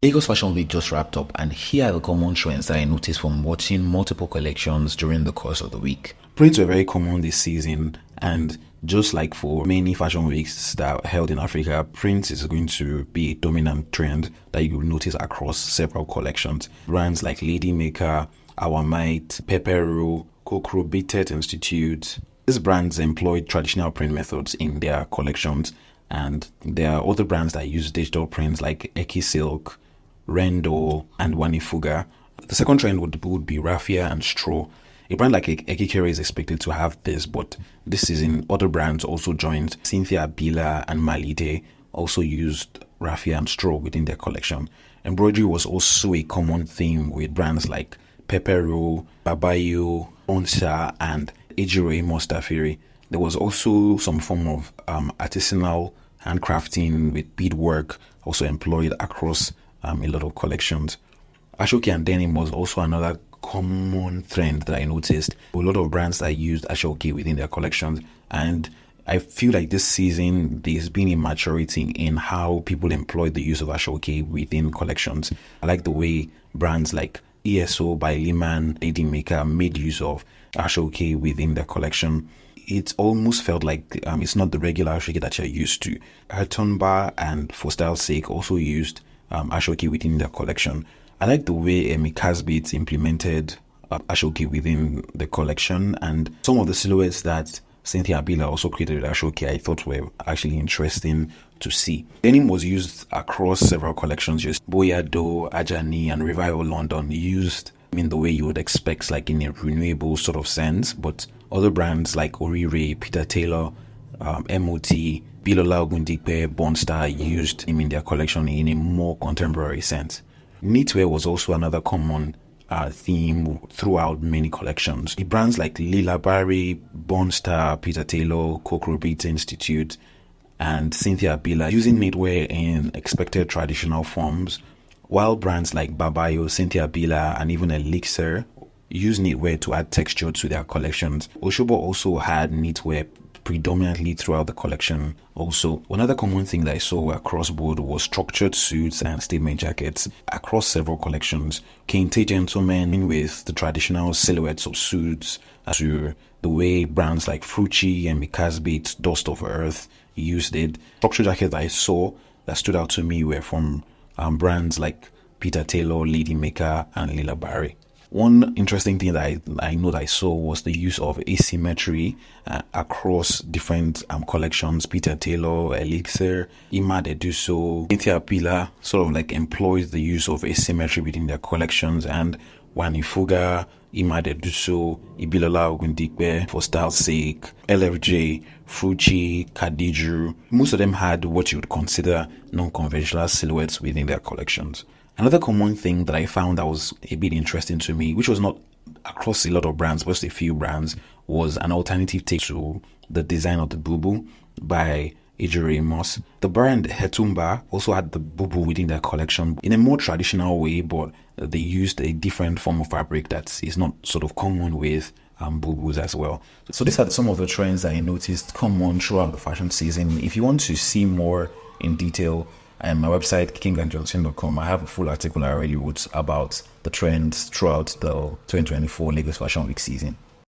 Lagos Fashion Week just wrapped up, and here are the common trends that I noticed from watching multiple collections during the course of the week. Prints were very common this season, and just like for many fashion weeks that are held in Africa, prints is going to be a dominant trend that you will notice across several collections. Brands like Lady Maker, Our Might, Pepero, Kokro, Beated Institute. These brands employed traditional print methods in their collections, and there are other brands that use digital prints like Eki Silk, Rendo, and Wanifuga. The second trend would be Raffia and Straw. A brand like Ekikere is expected to have this, but this season other brands also joined. Cynthia Bila and Malide also used Raffia and Straw within their collection. Embroidery was also a common theme with brands like Pepero, Babayo, Onsa, and Ejiro Mostafiri. There was also some form of artisanal handcrafting with beadwork also employed across a lot of collections. Ashoke and denim was also another common trend that I noticed. A lot of brands that used Ashoke within their collections, and I feel like this season there's been a maturity in how people employ the use of Ashoke within collections. I like the way brands like ESO by Liman, Lady Maker made use of Ashoke within their collection. It almost felt like it's not the regular Ashoke that you're used to. Hertonbar and For Style's Sake also used Ashoke within their collection. I like the way Mikasbit implemented Ashoke within the collection, and some of the silhouettes that Cynthia Bila also created with Ashoke I thought were actually interesting to see. Denim was used across several collections. Just Boyado, Ajani, and Revival London used in the way you would expect, like in a renewable sort of sense, but other brands like Orire, Peter Taylor, MOT, Bilola Ogundipe, Bonstar used him in their collection in a more contemporary sense. Knitwear was also another common theme throughout many collections. The brands like Lila Barry, Bonstar, Peter Taylor, Kokro Beat Institute, and Cynthia Bila using knitwear in expected traditional forms, while brands like Babayo, Cynthia Bila, and even Elixir use knitwear to add texture to their collections. Oshobo also had knitwear predominantly throughout the collection. Also, another common thing that I saw across board was structured suits and statement jackets across several collections. Kente gentlemen with the traditional silhouettes of suits, to the way brands like Frucci and Mikasbit, Dust of Earth used it. Structured jackets I saw that stood out to me were from brands like Peter Taylor, Lady Maker, and Lila Barry. One interesting thing that I know that I saw was the use of asymmetry across different collections. Peter Taylor, Elixir, Imad Eduso, Cynthia Bila sort of like employs the use of asymmetry within their collections, and Wanifuga, Imad Eduso, Ibilola Ogundipe, For Style's Sake, LFJ, Frucci, Kadiju. Most of them had what you would consider non-conventional silhouettes within their collections. Another common thing that I found that was a bit interesting to me, which was not across a lot of brands, but just a few brands, was an alternative take to the design of the bubu by Ejiro Amos. The brand Hetumba also had the bubu within their collection in a more traditional way, but they used a different form of fabric that is not sort of common with bubus as well. So these are some of the trends that I noticed common throughout the fashion season. If you want to see more in detail, my website, kingandjohnson.com, I have a full article I already wrote about the trends throughout the 2024 Lagos Fashion Week season.